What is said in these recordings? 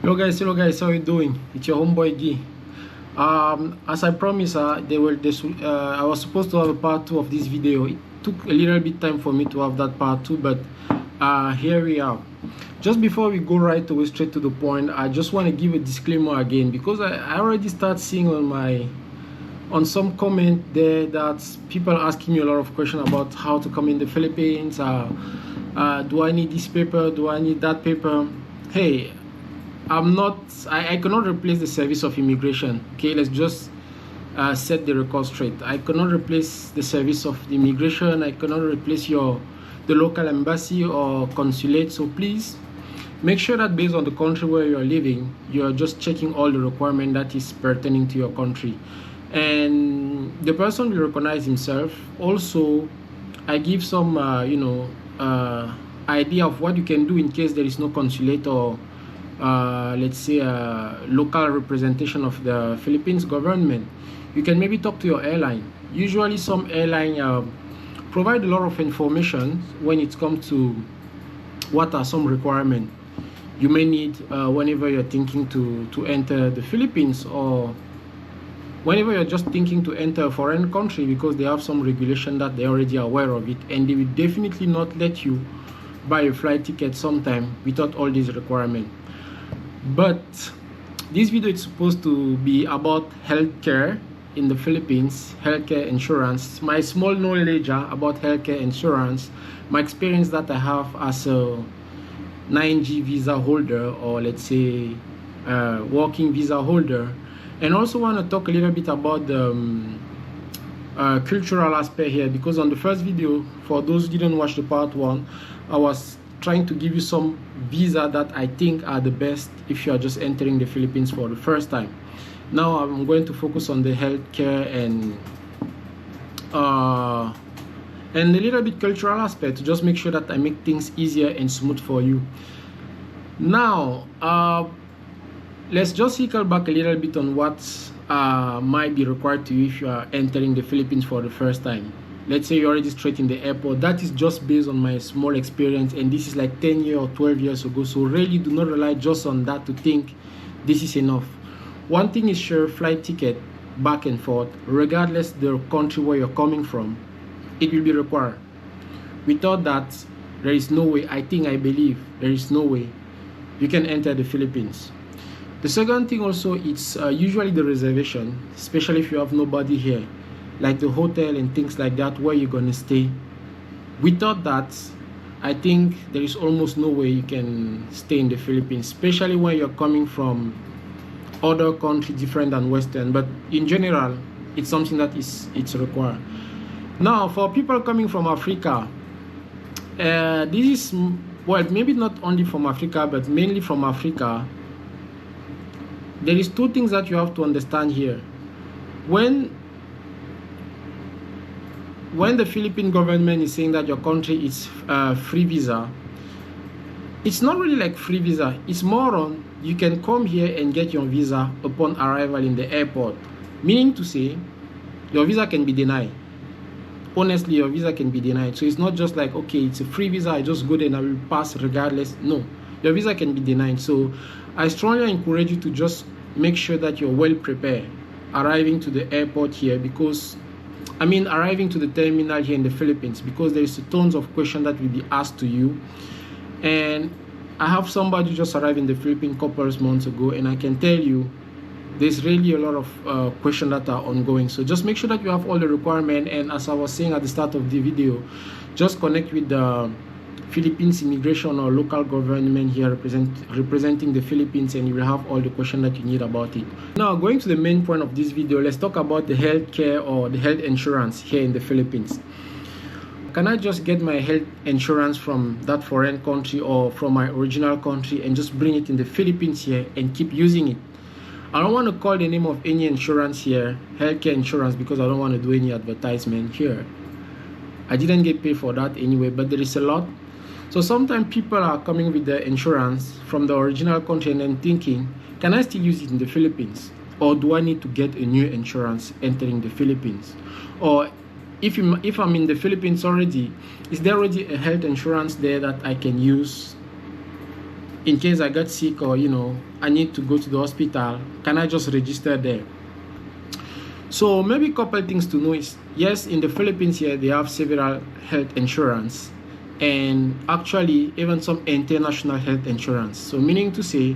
Hello guys, how you doing? It's your homeboy G. As I promised, I was supposed to have a part 2 of this video. It took a little bit time for me to have that part 2, but here we are. Just before we go right away straight to the point, I just want to give a disclaimer again, because I already start seeing on some comment there that people asking me a lot of questions about how to come in the Philippines. Do I need this paper? Do I need that paper? Hey, I cannot replace the service of immigration. Okay, let's just set the record straight. I cannot replace the service of the immigration. I cannot replace the local embassy or consulate. So please make sure that based on the country where you are living, you are just checking all the requirement that is pertaining to your country, and the person will recognize himself. Also, I give some idea of what you can do in case there is no consulate or let's say local representation of the Philippines government. You can maybe talk to your airline. Usually some airline provide a lot of information when it comes to what are some requirements you may need whenever you're thinking to enter the Philippines, or whenever you're just thinking to enter a foreign country, because they have some regulation that they're already aware of it, and they will definitely not let you buy a flight ticket sometime without all these requirements. But this video is supposed to be about healthcare in the Philippines, healthcare insurance, my small knowledge about healthcare insurance, my experience that I have as a 9G visa holder, or let's say working visa holder, and also want to talk a little bit about the cultural aspect here, because on the first video, for those who didn't watch the part 1, I was trying to give you some visa that I think are the best if you are just entering the Philippines for the first time. Now I'm going to focus on the healthcare and a little bit cultural aspect to just make sure that I make things easier and smooth for you. Now let's just circle back a little bit on what might be required to you if you are entering the Philippines for the first time. Let's say you're already straight in the airport. That is just based on my small experience, and this is like 10 years or 12 years ago. So really do not rely just on that to think this is enough. One thing is sure, flight ticket back and forth, regardless the country where you're coming from, it will be required. Without that, there is no way, I believe, there is no way you can enter the Philippines. The second thing also, it's usually the reservation, especially if you have nobody here, like the hotel and things like that where you're gonna stay. Without that, I think there is almost no way you can stay in the Philippines, especially when you're coming from other countries different than Western. But in general, it's something that it's required. Now, for people coming from Africa, this is, well, maybe not only from Africa, but mainly from Africa. There is two things that you have to understand here. When the Philippine government is saying that your country is free visa, it's not really like free visa. It's more on you can come here and get your visa upon arrival in the airport. Meaning to say, your visa can be denied. Honestly, your visa can be denied. So it's not just like, okay, it's a free visa, I just go there and I will pass regardless. No, your visa can be denied. So I strongly encourage you to just make sure that you're well prepared arriving to the airport here, because arriving to the terminal here in the Philippines, because there is tons of questions that will be asked to you. And I have somebody just arrived in the Philippines a couple of months ago, and I can tell you there's really a lot of questions that are ongoing. So just make sure that you have all the requirements, and as I was saying at the start of the video, just connect with the Philippines immigration or local government here representing the Philippines, and you will have all the questions that you need about it. Now, going to the main point of this video, let's talk about the healthcare or the health insurance here in the Philippines. Can I just get my health insurance from that foreign country or from my original country and just bring it in the Philippines here and keep using it? I don't want to call the name of any insurance here healthcare insurance, because I don't want to do any advertisement here. I didn't get paid for that anyway, but there is a lot. So sometimes people are coming with the insurance from the original country and then thinking, can I still use it in the Philippines? Or do I need to get a new insurance entering the Philippines? Or if I'm in the Philippines already, is there already a health insurance there that I can use in case I get sick, or I need to go to the hospital, can I just register there? So maybe a couple things to know is, yes, in the Philippines here they have several health insurance, and actually even some international health insurance. So meaning to say,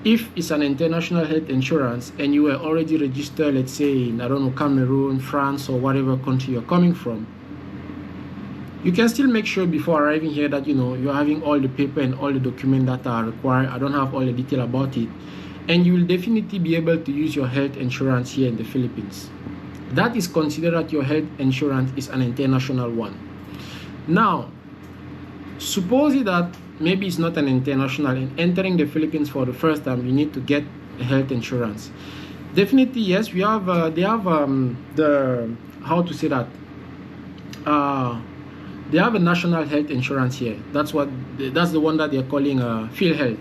if it's an international health insurance and you were already registered, let's say in, I don't know, Cameroon, France, or whatever country you're coming from, you can still make sure before arriving here that you're having all the paper and all the documents that are required. I don't have all the detail about it, and you will definitely be able to use your health insurance here in the Philippines. That is considered that your health insurance is an international one. Now, suppose that maybe it's not an international, and entering the Philippines for the first time, you need to get a health insurance. Definitely, yes, we have. They have the, how to say that. They have a national health insurance here. That's the one that they're calling PhilHealth.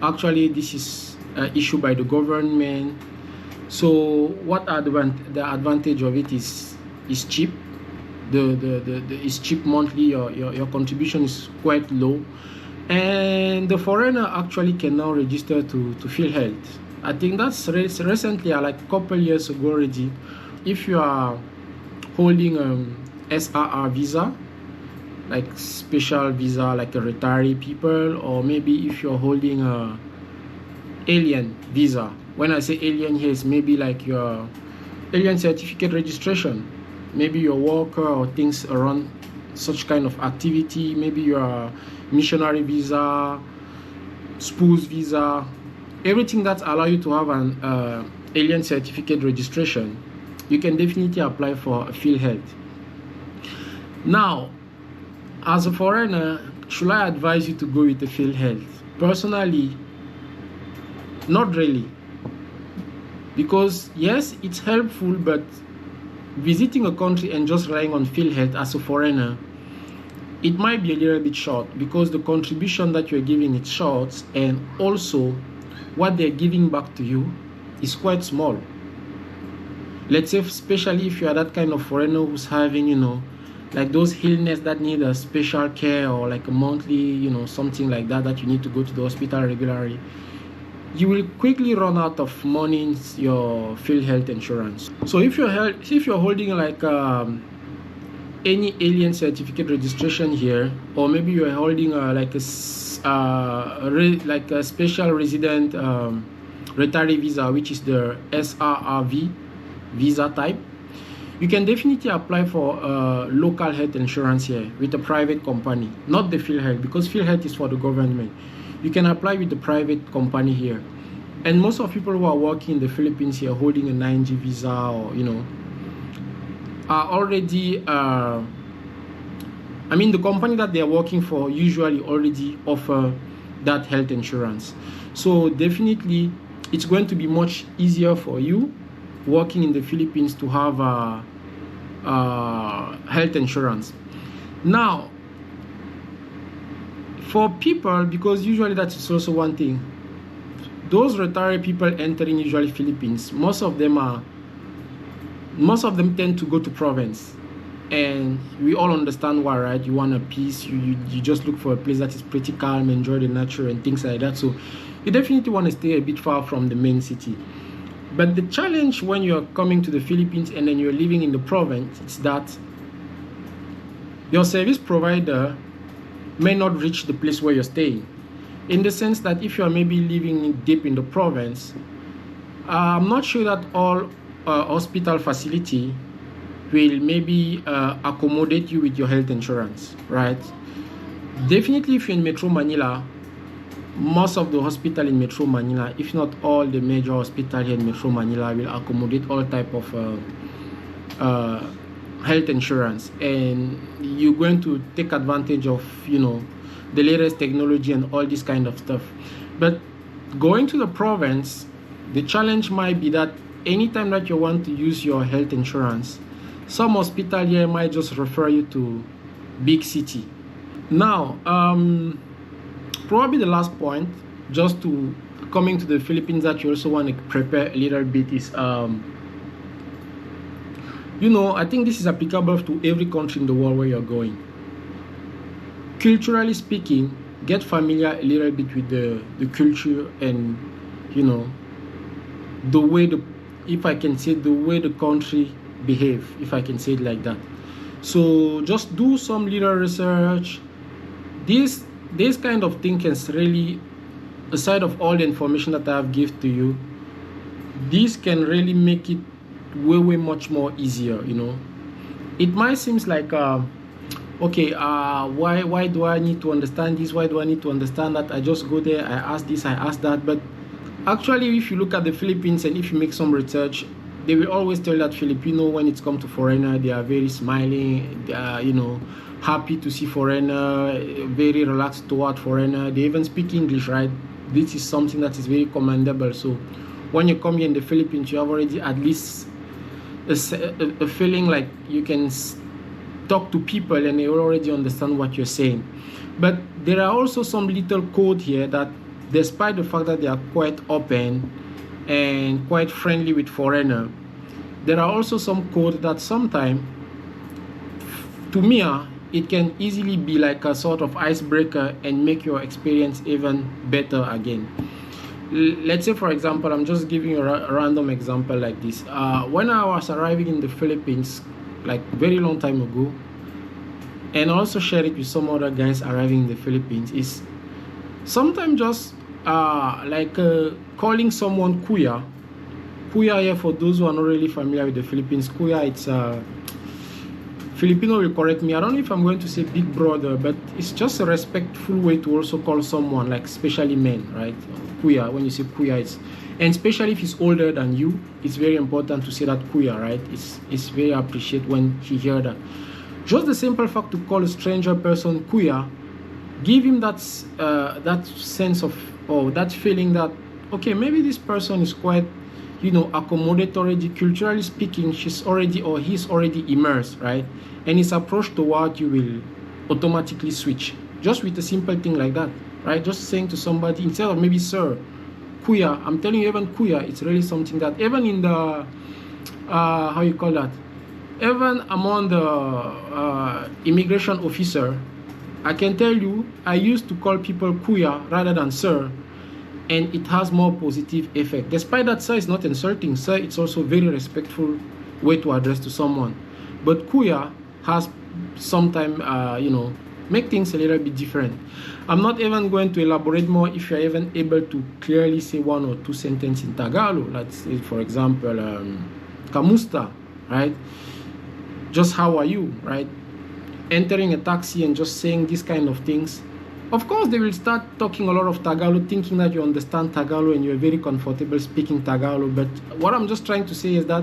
Actually, this is issued by the government. So what the advantage of it is cheap. It's cheap monthly. Your contribution is quite low, and the foreigner actually can now register to PhilHealth. I think that's recently, like a couple years ago already. If you are holding SRR visa, like special visa, like a retiree people, or maybe if you're holding a alien visa. When I say alien here, is maybe like your alien certificate registration, maybe your worker or things around such kind of activity, maybe your missionary visa, spouse visa, everything that allow you to have an alien certificate registration, you can definitely apply for a PhilHealth. Now, as a foreigner, should I advise you to go with the PhilHealth? Personally, not really. Because yes, it's helpful, but visiting a country and just relying on PhilHealth as a foreigner, it might be a little bit short, because the contribution that you're giving is short, and also what they're giving back to you is quite small. Let's say, especially if you are that kind of foreigner who's having, like those illness that need a special care, or like a monthly, something like that you need to go to the hospital regularly, you will quickly run out of money in your PhilHealth insurance. So if you're holding like any alien certificate registration here, or maybe you're holding like a special resident retiree visa, which is the SRRV visa type, you can definitely apply for local health insurance here with a private company, not the PhilHealth, because PhilHealth is for the government. You can apply with the private company here. And most of people who are working in the Philippines here holding a 9G visa, or are already the company that they are working for usually already offer that health insurance. So definitely it's going to be much easier for you working in the Philippines to have health insurance. Now, for people, because usually that is also one thing, those retired people entering usually Philippines, most of them tend to go to province, and we all understand why, right? You want a peace, you just look for a place that is pretty calm, enjoy the nature and things like that. So you definitely want to stay a bit far from the main city. But the challenge when you're coming to the Philippines and then you're living in the province is that your service provider may not reach the place where you're staying. In the sense that if you're maybe living deep in the province, I'm not sure that all hospital facility will maybe accommodate you with your health insurance, right? Definitely if you're in Metro Manila, most of the hospital in Metro Manila, if not all the major hospital here in Metro Manila, will accommodate all type of health insurance, and you're going to take advantage of the latest technology and all this kind of stuff. But going to the province, the challenge might be that anytime that you want to use your health insurance, some hospital here might just refer you to big city. Now, probably the last point, just to coming to the Philippines, that you also want to prepare a little bit is, I think this is applicable to every country in the world where you're going. Culturally speaking, get familiar a little bit with the culture and, you know, the way if I can say, the way the country behave, if I can say it like that. So just do some little research. This kind of thing can really, aside of all the information that I have given to you, this can really make it way much more easier, you know. It might seem like okay, why do I need to understand this, why do I need to understand that? I just go there, I ask this, I ask that. But actually, if you look at the Philippines and if you make some research, they will always tell that Filipino, when it's come to foreigner, they are very smiling, they are, you know, happy to see foreigner, very relaxed toward foreigner. They even speak English, right? This is something that is very commendable. So when you come here in the Philippines, you have already at least a feeling like you can talk to people and they already understand what you're saying. But there are also some little code here that, despite the fact that they are quite open and quite friendly with foreigner, there are also some code that sometimes, to me, it can easily be like a sort of icebreaker and make your experience even better again. Let's say, for example, I'm just giving you a random example like this. When I was arriving in the Philippines, like very long time ago, and also share it with some other guys arriving in the Philippines, is sometimes just calling someone kuya. Kuya here, for those who are not really familiar with the Philippines, kuya, it's Filipino will correct me, I don't know if I'm going to say big brother, but it's just a respectful way to also call someone, like especially men, right? Kuya, when you say kuya, and especially if he's older than you, it's very important to say that kuya, right? It's very appreciated when he hear that. Just the simple fact to call a stranger person kuya, give him that sense of, or that feeling that, okay, maybe this person is quite, you know, accommodatory, culturally speaking, he's already immersed, right? And his approach toward you will automatically switch, just with a simple thing like that, right? Just saying to somebody, instead of maybe sir, kuya, I'm telling you, even kuya, it's really something that even in the how you call that, even among the immigration officer, I can tell you, I used to call people kuya rather than sir, and it has more positive effect. Despite that sir is not insulting, sir, it's also very respectful way to address to someone. But kuya has sometimes, you know, make things a little bit different. I'm not even going to elaborate more if you're even able to clearly say one or two sentences in Tagalog. Let's say, for example, kamusta, right? Just how are you, right? Entering a taxi and just saying these kind of things. Of course, they will start talking a lot of Tagalog, thinking that you understand Tagalog and you're very comfortable speaking Tagalog. But what I'm just trying to say is that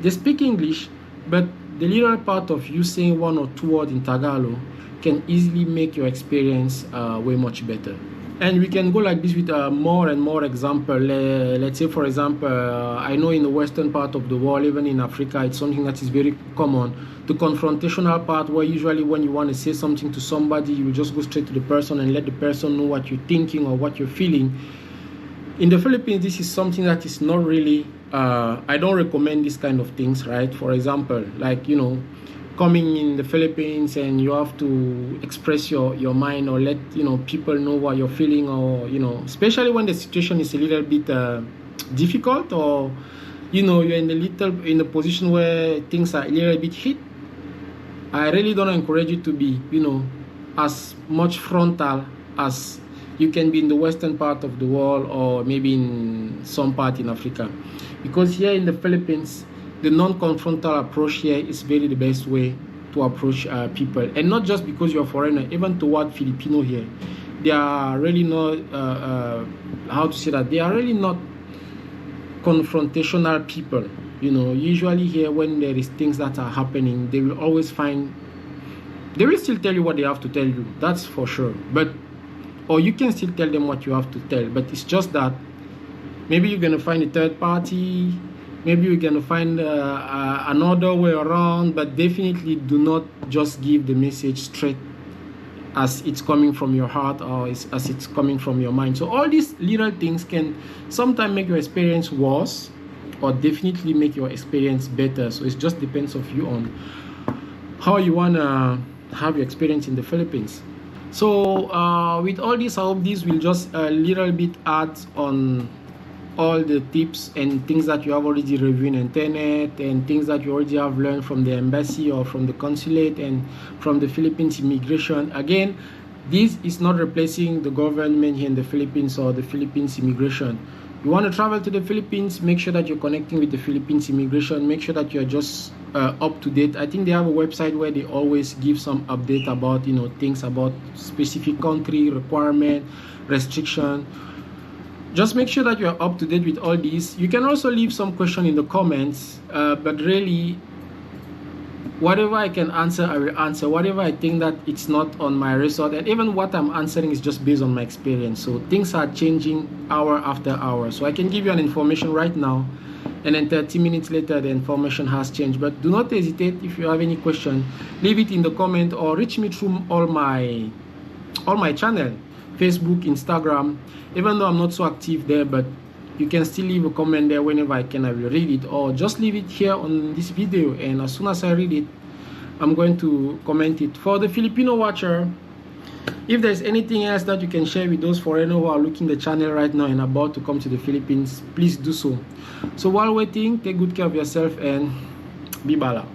they speak English, but the little part of you saying one or two words in Tagalog can easily make your experience way much better. And we can go like this with more and more example. Let's say, for example, I know in the western part of the world, even in Africa, it's something that is very common. The confrontational part, where usually when you want to say something to somebody, you will just go straight to the person and let the person know what you're thinking or what you're feeling. In the Philippines, this is something that is not really, I don't recommend this kind of things, right? For example, like, you know, coming in the Philippines and you have to express your mind or let, you know, people know what you're feeling, or, you know, especially when the situation is a little bit difficult, or, you know, you're in a position where things are a little bit hit. I really don't encourage you to be, you know, as much frontal as you can be in the western part of the world, or maybe in some part in Africa, because here in the Philippines, the non-confrontal approach here is really the best way to approach people. And not just because you're a foreigner, even toward Filipino here, they are really not, how to say that, they are really not confrontational people. You know, usually here when there is things that are happening, they will always they will still tell you what they have to tell you, that's for sure. But, or you can still tell them what you have to tell, but it's just that maybe you're going to find a third party, maybe you're going to find another way around, but definitely do not just give the message straight as it's coming from your heart, or as it's coming from your mind. So all these little things can sometimes make your experience worse, or definitely make your experience better. So it just depends of you on how you want to have your experience in the Philippines. So with all this, I hope this will just a little bit add on all the tips and things that you have already reviewed on internet and things that you already have learned from the embassy or from the consulate and from the Philippines immigration. Again, this is not replacing the government here in the Philippines or the Philippines immigration. You want to travel to the Philippines, make sure that you're connecting with the Philippines immigration, make sure that you're just up to date. I think they have a website where they always give some update about, you know, things about specific country, requirement, restriction. Just make sure that you're up to date with all these. You can also leave some question in the comments, but really, whatever I can answer, I will answer. Whatever I think that it's not on my resort, and even what I'm answering is just based on my experience. So things are changing hour after hour. So I can give you an information right now, and then 30 minutes later, the information has changed. But do not hesitate. If you have any question, leave it in the comment or reach me through all my channel, Facebook, Instagram. Even though I'm not so active there, but you can still leave a comment there. Whenever I can, I will read it, or just leave it here on this video, and as soon as I read it, I'm going to comment it. For the Filipino watcher, if there's anything else that you can share with those foreigners who are looking the channel right now and about to come to the Philippines, please do so. So while waiting, take good care of yourself and be bala.